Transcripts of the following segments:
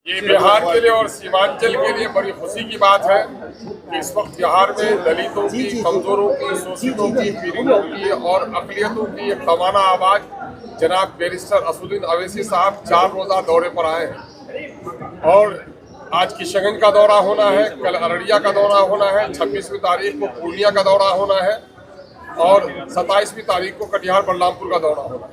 ये बिहार के लिए और सीमांचल के लिए बड़ी खुशी की बात है कि इस वक्त बिहार में दलितों की, कमजोरों की, शोषितों की, पीड़ितों की और अकलियतों की एक कमाना आवाज जनाब बैरिस्टर असदुद्दीन अवैसी साहब 4 रोजा दौरे पर आए हैं। और आज किशनगंज का दौरा होना है, कल अररिया का दौरा होना है, 26वीं तारीख को पूर्णिया का दौरा होना है और 27वीं तारीख को कटिहार बलरामपुर का दौरा होना है।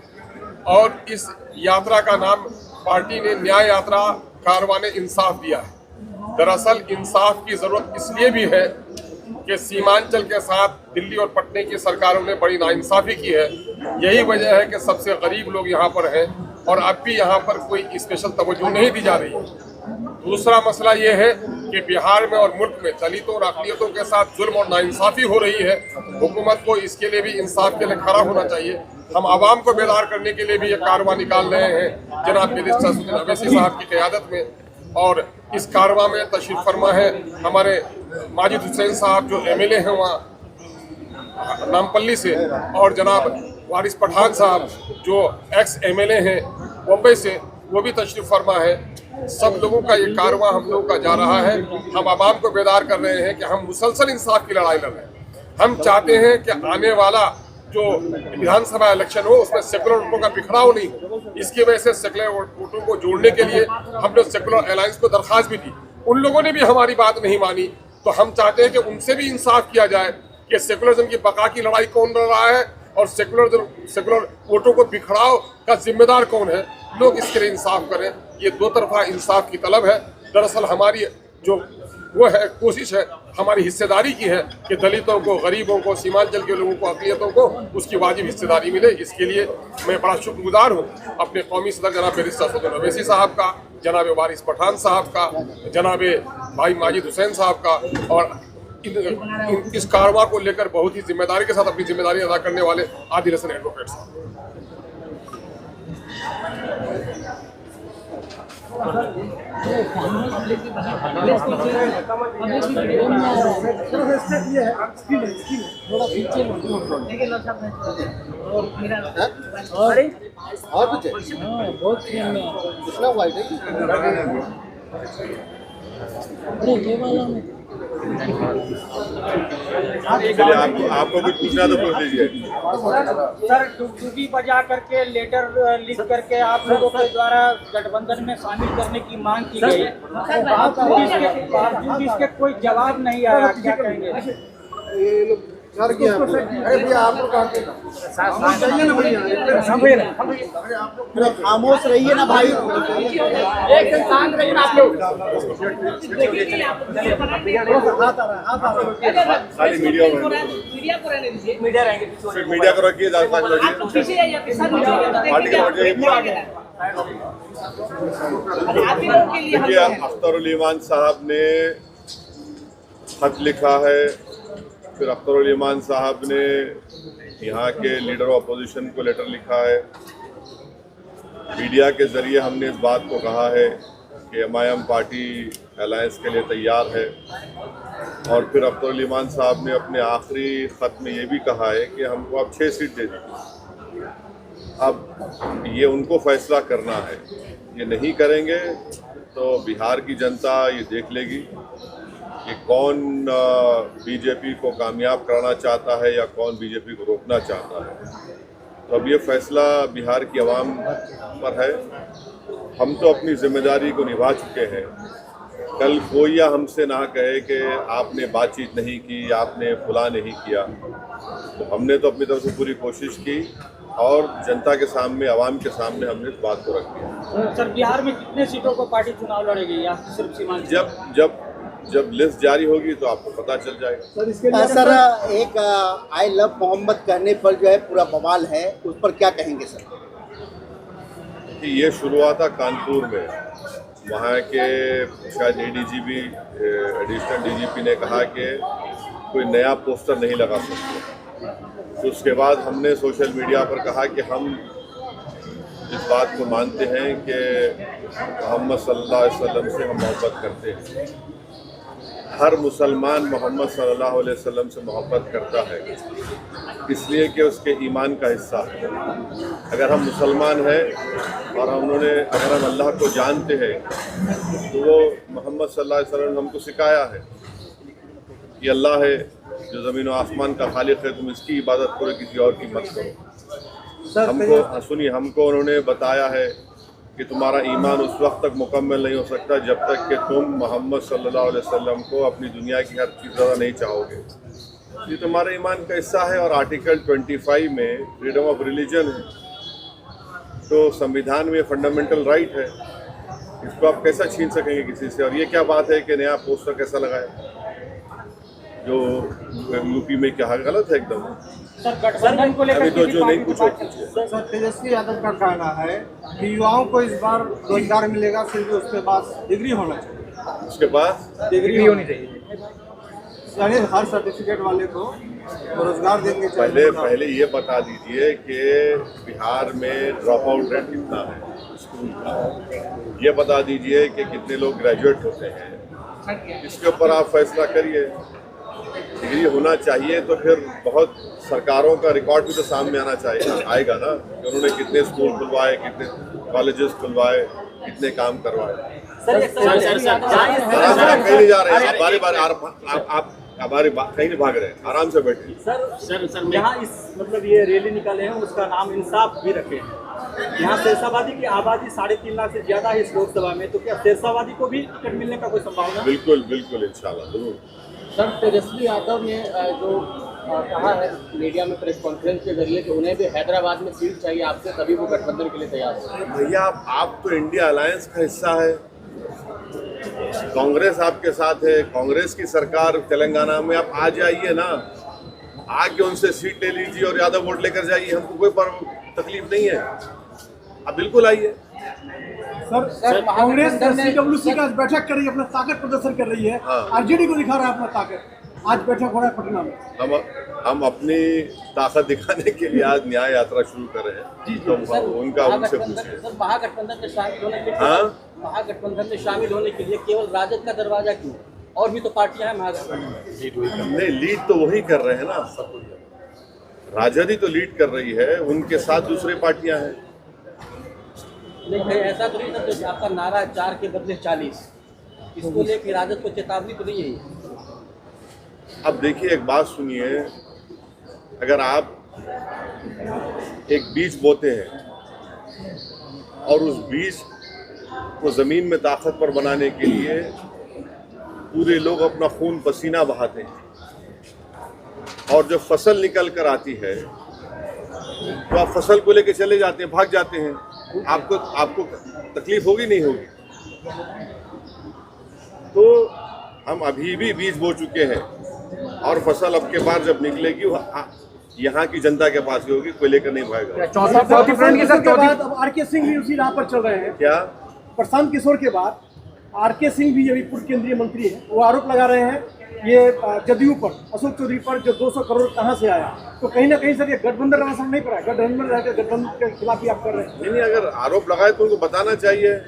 और इस यात्रा का नाम पार्टी ने न्याय यात्रा कारवाने इंसाफ दिया है। दरअसल इंसाफ की जरूरत इसलिए भी है कि सीमांचल के साथ दिल्ली और पटना की सरकारों ने बड़ी नाइंसाफी की है। यही वजह है कि सबसे गरीब लोग यहाँ पर हैं और अब भी यहाँ पर कोई स्पेशल तवज्जो नहीं दी जा रही है। दूसरा मसला ये है कि बिहार में और मुल्क में दलितों और अक़लियतों के साथ जुल्म और नाइंसाफी हो रही है। हुकूमत को इसके लिए भी इंसाफ के लिए खड़ा होना चाहिए। हम आवाम को बेदार करने के लिए भी ये कारवां निकाल रहे हैं जनाब बैरिस्टर असदुद्दीन अवैसी साहब की क़यादत में। और इस कारवां में तशरीफ़ फरमा है हमारे माजिद हुसैन साहब जो MLA हैं वहाँ नामपल्ली से, और जनाब वारिस पठान साहब जो एक्स MLA हैं मुंबई से, वो भी तशरीफ़ फरमा है। सब लोगों का ये कारवां हम लोगों का जा रहा है। हम आवाम को बेदार कर रहे हैं कि हम मुसलसल इंसाफ की लड़ाई लड़ रहे हैं। हम चाहते हैं कि आने वाला जो विधानसभा इलेक्शन हो उसमें सेकुलर वोटों का बिखराव नहीं हो। इसकी वजह से सेकुलर वोटों को जोड़ने के लिए हमने सेकुलर अलायंस को दरख्वास्त भी दी। उन लोगों ने भी हमारी बात नहीं मानी, तो हम चाहते हैं कि उनसे भी इंसाफ किया जाए कि सेकुलरिज्म की बका की लड़ाई कौन लड़ रहा है और सेकुलर वोटों को बिखराव का जिम्मेदार कौन है। लोग इसके लिए इंसाफ करें। ये दो तरफा इंसाफ की तलब है। दरअसल हमारी जो वो है कोशिश है, हमारी हिस्सेदारी की है कि दलितों को, गरीबों को, सीमांचल के लोगों को, अक़लियतों को उसकी वाजिब हिस्सेदारी मिले। इसके लिए मैं बड़ा शुक्रगुजार हूँ अपने कौमी सदर जनाब बैरिस्टर असदुद्दीन अवैसी साहब का, जनाब वारिस पठान साहब का, जनाब भाई माजिद हुसैन साहब का, और इस कारवां को लेकर बहुत ही जिम्मेदारी के साथ अपनी जिम्मेदारी अदा करने वाले आदिल हसन एडवोकेट साहब। आपको कुछ पूछना तो पूछ लीजिए। सर, डुगडुगी बजा करके लेटर लिख करके आप लोगों के द्वारा गठबंधन में शामिल करने की मांग की गई, बावजूद इसके कोई जवाब नहीं आया, क्या कहेंगे? सर क्या अरे भैया आप लोग खामोश रहिए ना भाई, एक शांत रहिए ना आप लोग। मीडिया को रखिए, देखिए अख्तरुल ईमान साहब ने खत लिखा है, फिर अख्तरुल ईमान साहब ने यहाँ के लीडर ऑफ अपोजिशन को लेटर लिखा है। मीडिया के ज़रिए हमने इस बात को कहा है कि MIM पार्टी अलायंस के लिए तैयार है। और फिर अख्तरुल ईमान साहब ने अपने आखिरी ख़त में ये भी कहा है कि हमको आप 6 सीट दे दीजिए। अब ये उनको फैसला करना है। ये नहीं करेंगे तो बिहार की जनता ये देख लेगी कि कौन बीजेपी को कामयाब कराना चाहता है या कौन बीजेपी को रोकना चाहता है। तो अब ये फैसला बिहार की आवाम पर है। हम तो अपनी जिम्मेदारी को निभा चुके हैं। कल कोई या हमसे ना कहे कि आपने बातचीत नहीं की, आपने फुला नहीं किया। तो हमने तो अपनी तरफ से पूरी कोशिश की और जनता के सामने, आवाम के सामने हमने इस बात को रख दिया। सर, बिहार में कितने सीटों को पार्टी चुनाव लड़ेगी या सिर्फ सीमांचल? जब लिस्ट जारी होगी तो आपको पता चल जाएगा। सर इसके लिए सर एक आई लव मोहम्मद कहने पर जो है पूरा बवाल है, उस पर क्या कहेंगे सर? कि ये शुरू हुआ था कानपुर में। वहाँ के शायद ADGP एडिशनल DGP ने कहा कि कोई नया पोस्टर नहीं लगा सकते। तो उसके बाद हमने सोशल मीडिया पर कहा कि हम इस बात को मानते हैं कि मोहम्मद सल्लल्लाहु अलैहि वसल्लम से हम मोहब्बत करते हैं। हर मुसलमान मोहम्मद सल्लल्लाहु अलैहि वसल्लम से मोहब्बत करता है, इसलिए कि उसके ईमान का हिस्सा है। अगर हम मुसलमान हैं और अगर हम अल्लाह को जानते हैं तो वो मोहम्मद सल्लल्लाहु अलैहि वसल्लम ने हमको सिखाया है कि अल्लाह है जो ज़मीन और आसमान का खालिक है, तुम इसकी इबादत करो, किसी और की मत करो। हमको उन्होंने बताया है कि तुम्हारा ईमान उस वक्त तक मुकम्मल नहीं हो सकता जब तक कि तुम मोहम्मद सल्लल्लाहु अलैहि वसल्लम को अपनी दुनिया की हर चीज़ ज़्यादा नहीं चाहोगे। ये तुम्हारा ईमान का हिस्सा है। और आर्टिकल 25 में फ्रीडम ऑफ रिलीजन है, तो संविधान में फंडामेंटल राइट है, इसको आप कैसा छीन सकेंगे किसी से। और ये क्या बात है कि नया पोस्टर कैसा लगाए जो यूपी में, क्या गलत है एकदम। सर गठबंधन को लेकर अभी तो जो नहीं कुछ पूछो। सर तेजस्वी यादव का कहना है कि युवाओं को इस बार रोजगार मिलेगा, सिर्फ उसके पास डिग्री होना चाहिए। उसके बाद डिग्री होनी चाहिए, यानी हर सर्टिफिकेट वाले को रोजगार देंगे। पहले ये बता दीजिए कि बिहार में ड्रॉप आउट रेट कितना है स्कूल का, ये बता दीजिए कि कितने लोग ग्रेजुएट होते हैं, इसके ऊपर आप फैसला करिए। डिग्री होना चाहिए तो फिर बहुत सरकारों का रिकॉर्ड भी तो सामने आएगा ना कि उन्होंने कितने स्कूल खुलवाए, कितने कॉलेजेस खुलवाए, कितने काम करवाए। कहीं नहीं जा रहे हैं, आप हमारे कहीं नहीं भाग रहे हैं, आराम से बैठे। सर यहाँ इस मतलब ये रैली निकाले हैं, उसका नाम इंसाफ भी रखे हैं। यहाँ शेरशाबादी की आबादी 3.5 लाख से ज्यादा है इस लोकसभा में, तो क्या शेरशाबादी को भी टिकट मिलने का कोई संभावना? बिल्कुल इंशाल्लाह जरूर। सर तेजस्वी यादव ने जो कहा है मीडिया में प्रेस कॉन्फ्रेंस के जरिए कि उन्हें भी हैदराबाद में सीट चाहिए आपसे, तभी वो गठबंधन के लिए तैयार है। भैया आप तो इंडिया अलायंस का हिस्सा है, कांग्रेस आपके साथ है, कांग्रेस की सरकार तेलंगाना में, आप आ जाइए ना, आके उनसे सीट ले लीजिए और यादव वोट लेकर जाइए, हमको कोई तकलीफ नहीं है, आप बिल्कुल आइए। सर कांग्रेस CWC का आज बैठक कर रही है, अपना ताकत प्रदर्शन कर रही है। आरजेडी को दिखा रहा है अपना ताकत। आज बैठक हो रहा है पटना में। हम अपनी ताकत दिखाने के लिए आज न्याय यात्रा शुरू कर रहे हैं, तो उनका उनसे पूछिए। सर महागठबंधन में शामिल होने के लिए महागठबंधन में शामिल होने के लिए केवल राजद का दरवाजा क्यों? और भी तो पार्टियां हैं महागठबंधन में। नहीं, लीड तो वही कर रहे हैं ना, राजद ही तो लीड कर रही है, उनके साथ दूसरी पार्टियां हैं। नहीं भाई ऐसा तो नहीं था, तो आपका नारा 4 के बदले 40, इसको लेकर राजद को चेतावनी तो नहीं है? अब देखिए एक बात सुनिए, अगर आप एक बीज बोते हैं और उस बीज को ज़मीन में ताकतवर बनाने के लिए पूरे लोग अपना खून पसीना बहाते हैं और जब फसल निकल कर आती है तो आप फसल को लेकर चले जाते हैं, भाग जाते हैं, आपको तकलीफ होगी नहीं होगी? तो हम अभी भी बीज बो चुके हैं और फसल अब के बाद जब निकलेगी यहाँ की जनता के पास ही होगी, कोई लेकर नहीं भागेगा। चौथी फ्रंट के बाद अब आरके सिंह भी उसी राह पर चल रहे हैं। क्या प्रशांत किशोर के बाद आरके सिंह भी अभी पूर्व केंद्रीय मंत्री है, वो आरोप लगा रहे हैं ये जदयू पर, अशोक चौधरी पर, जो 200 करोड़ कहाँ से आया। तो कहीं ना कहीं सर ये गठबंधन रहना सर नहीं पड़ा, गठबंधन के खिलाफ ही आप कर रहे हैं। नहीं, अगर आरोप लगाए तो उनको बताना चाहिए।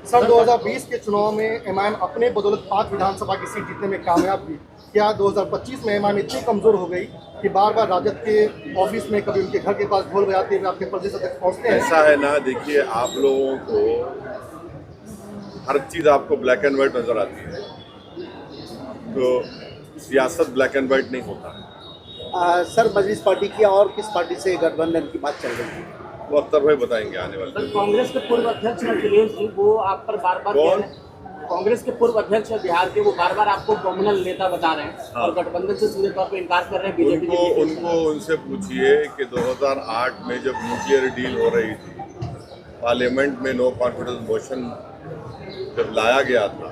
सर 2020 के चुनाव में एमआईएम अपने बदौलत 5 विधानसभा की सीट जीतने में कामयाब हुई। क्या 2025 में एमआईएम इतनी कमजोर हो गई कि बार बार राजद के ऑफिस में, कभी उनके घर के पास ढोल बजाते हुए आपके प्रदेश अध्यक्ष पहुँचते हैं? ऐसा है ना, देखिए आप लोगों को हर चीज़ आपको ब्लैक एंड वाइट नज़र आती है, तो सियासत ब्लैक एंड वाइट नहीं होता। सर मजलिस पार्टी की और किस पार्टी से गठबंधन की बात चल रही है? वो अख्तर भाई बताएंगे आने वाले। सर कांग्रेस के पूर्व अध्यक्ष अखिलेश जी वो आप पर बार बार कांग्रेस के पूर्व अध्यक्ष बिहार के, वो बार बार आपको कॉम्युनल नेता बता रहे हैं और गठबंधन से सीधे तौर पर इनकार कर रहे हैं। बीजेपी उनको उनसे पूछिए कि 2008 में जब न्यूक्लियर डील हो रही थी, पार्लियामेंट में नो कॉन्फिडेंस मोशन जब लाया गया था,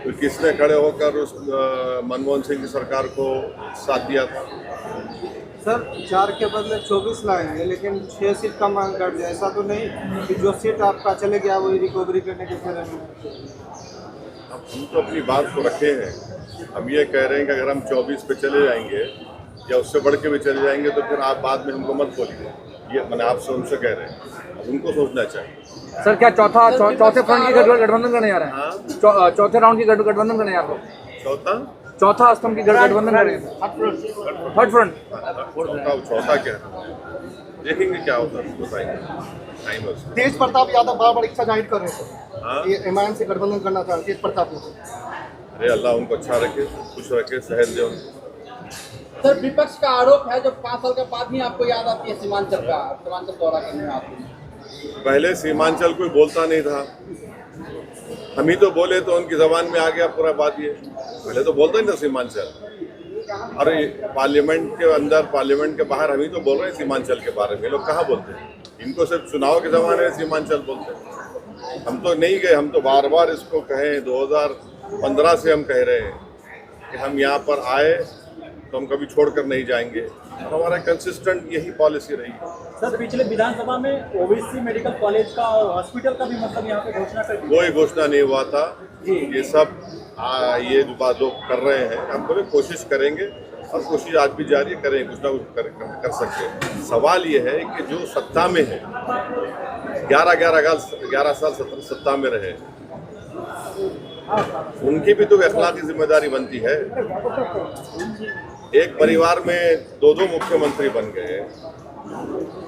तो किसने खड़े होकर उस मनमोहन सिंह की सरकार को साथ दिया था? सर 4 के बदले 24 लाए हैं, लेकिन 6 सीट का मांग कर दिया। ऐसा तो नहीं कि जो सीट आपका चले गया वही रिकवरी करने के फेरे में। हम तो अपनी बात को रखे हैं। हम ये कह रहे हैं कि अगर हम 24 पे चले जाएंगे या उससे बढ़ के भी चले जाएंगे तो फिर आप बाद में हमको मत बोलिए। ये मैंने आपसे उनसे कह रहे हैं, उनको सोचना चाहिए। सर क्या चौथे फ्रंट की गठबंधन करने जा रहे हैं? हाँ? चौथे राउंड की गठबंधन करने जा रहे हैं? चौथा स्तंभ की गठबंधन कर रहे हैं? Third front. चौथा क्या है, देखेंगे क्या होता है, बताएंगे टाइम है उसका। तेज प्रताप यादव बार बार इच्छा जाहिर कर रहे हैं हाँ? ये एमआईएम से गठबंधन करना चाह रहे तेज प्रताप यादव। अरे अल्लाह उनको अच्छा रखे, खुश रखे, सेहत दे उनको। सर विपक्ष का आरोप है, जब 5 साल के बाद ही आपको याद आती है सीमांचल दौरा करने में आती है। पहले सीमांचल कोई बोलता नहीं था, हम ही तो बोले तो उनकी जबान में आ गया पूरा बात। ये पहले तो बोलता ही था सीमांचल, अरे पार्लियामेंट के अंदर पार्लियामेंट के बाहर हम ही तो बोल रहे हैं सीमांचल के बारे में। ये लोग कहाँ बोलते हैं, इनको सिर्फ चुनाव के ज़माने में सीमांचल बोलते हैं। हम तो नहीं गए, हम तो बार बार इसको कहें, 2015 से हम कह रहे हैं कि हम यहाँ पर आए तो हम कभी छोड़कर नहीं जाएंगे, और हमारा कंसिस्टेंट यही पॉलिसी रही है। सर पिछले विधानसभा में ओबीसी मेडिकल कॉलेज का और हॉस्पिटल का भी मतलब यहाँ पे घोषणा कर दी। कोई घोषणा नहीं हुआ था, ये सब ये जो बात लोग कर रहे हैं, हम पूरी कोशिश करेंगे और कोशिश आज भी जारी करेंगे, कुछ ना कुछ कर सकते हैं। सवाल ये है कि जो सत्ता में है, 11 साल सत्ता में रहे, उनकी भी तो अखलाकी जिम्मेदारी बनती है। एक परिवार में 2 मुख्यमंत्री बन गए,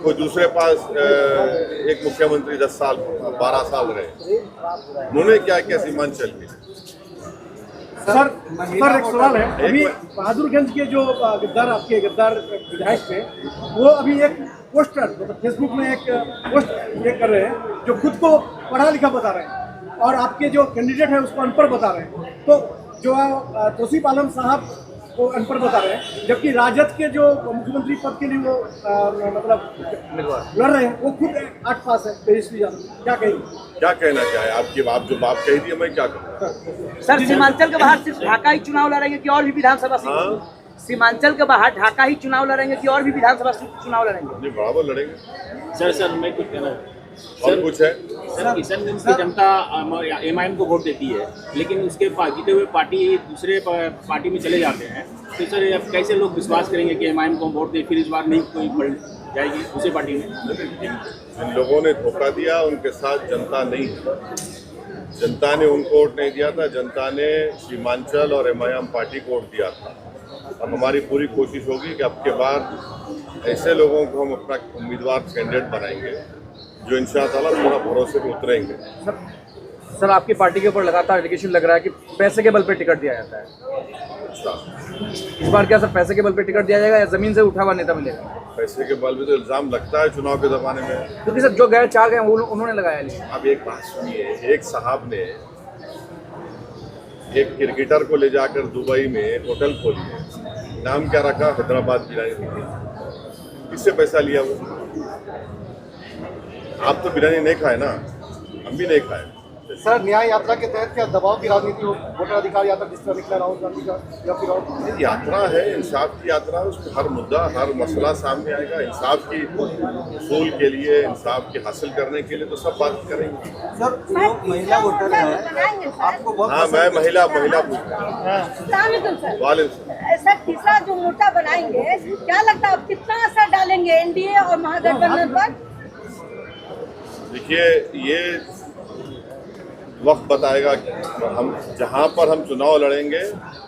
कोई दूसरे पास एक मुख्यमंत्री 10 साल 12 साल रहे, उन्होंने क्या क्या सीमांचल की। सर एक सवाल है, अभी बहादुरगंज के जो गद्दार विधायक थे, वो अभी एक पोस्टर मतलब फेसबुक में एक पोस्ट ये कर रहे हैं जो खुद को पढ़ा लिखा बता रहे हैं, और आपके जो कैंडिडेट है उसको अनपढ़ बता रहे हैं। तो जो तौसीफ आलम साहब वो अनपढ़ बता रहे हैं, जबकि राजद के जो मुख्यमंत्री पद के लिए वो मतलब लड़ रहे हैं, वो खुद 8 पास है, तेजस्वी यादव। क्या कहेंगे? क्या कहना क्या है आपकी, आप जो बात कही थी मैं क्या कहूँ। सर सीमांचल के बाहर सिर्फ ढाका ही चुनाव लड़ेंगे कि और भी विधानसभा सीट? सीमांचल के बाहर ढाका ही चुनाव लड़ेंगे कि और भी विधानसभा सीट चुनाव लड़ेंगे? नहीं, बराबर लड़ेंगे। सर मैं कुछ कहना और कुछ है सर, किशनगंज की जनता एमआईएम को वोट देती है, लेकिन उसके जीते हुए पार्टी दूसरे पार्टी में चले जाते हैं, तो सर अब कैसे लोग विश्वास करेंगे कि एमआईएम को वोट दे, फिर इस बार नहीं कोई बढ़ जाएगी दूसरी पार्टी में? जिन लोगों ने धोखा दिया उनके साथ जनता नहीं है, जनता ने उनको वोट नहीं दिया था, जनता ने सीमांचल और एमआईएम पार्टी को वोट दिया था। और हमारी पूरी कोशिश होगी कि अब के बाद ऐसे लोगों को हम अपना उम्मीदवार कैंडिडेट बनाएंगे जो इंशाअल्लाह थोड़ा भरोसे पे उतरेंगे। सर आपकी पार्टी के ऊपर लगातार एलिगेशन लग रहा है कि पैसे के बल पे टिकट दिया जाता है, इस बार क्या सर पैसे के बल पे टिकट दिया जाएगा या जमीन से उठा हुआ नेता मिलेगा? पैसे के बल पे तो इल्ज़ाम लगता है चुनाव के ज़माने में, क्योंकि सर जो गए 4 गए उन्होंने लगाया। अब एक बात सुनिए, एक साहब ने एक क्रिकेटर को ले जाकर दुबई में एक होटल खोली है, नाम क्या रखा, हैदराबाद बिरयानी। किससे पैसा लिया वो? आप तो बिरयानी नहीं खाए ना, हम भी नहीं खाए। सर न्याय यात्रा के तहत क्या दबाव की राजनीति हो, वोटर अधिकार यात्रा जिस तरह निकला राहुल गांधी का, या फिर और यात्रा है, इंसाफ की यात्रा है, उसमें हर मुद्दा हर मसला सामने आएगा। इंसाफ की उसूल के लिए, इंसाफ की हासिल करने के लिए तो सब बात करेंगे। सर महिला वोटर है आपको बहुत हाँ मैं महिला पूछ रहा हूँ। सर तीसरा जो मोर्चा बनाएंगे, क्या लगता है आप कितना असर डालेंगे एनडीए और महागठबंधन पर? देखिए ये वक्त बताएगा कि हम जहाँ पर हम चुनाव लड़ेंगे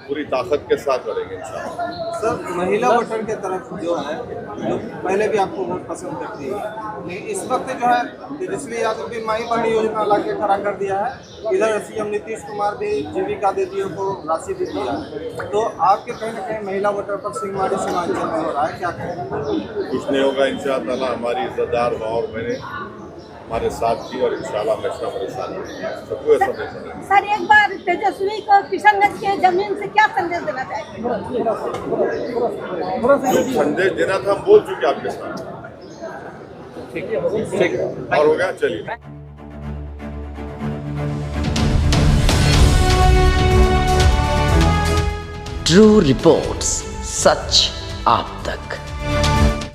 पूरी ताकत के साथ लड़ेंगे इंशाअल्लाह। सर महिला वोटर के तरफ जो है लोग पहले भी आपको बहुत पसंद करती है, लेकिन इस वक्त जो है तेजस्वी यादव भी माई बहनी योजना ला के खड़ा कर दिया है, इधर सीएम नीतीश कुमार भी जीविका दीदियों को राशि दे दिया है, तो आपके कहीं ना कहीं महिला वोटर पर सिंहमारी सीमांचल में हो रहा है, क्या कहें? कुछ नहीं होगा इंशाअल्लाह, हमारी इज्जतदार माँ और मैंने हमारे साथ थी और इंशाल्लाह हमेशा हमारे साथ सबको ऐसा नहीं। सर एक बार तेजस्वी को किशनगंज के जमीन से क्या संदेश देना चाहेंगे? संदेश देना था हम बोल चुके आपके साथ। ठीक और हो गया, चलिए। ट्रू रिपोर्ट्स, सच आप तक।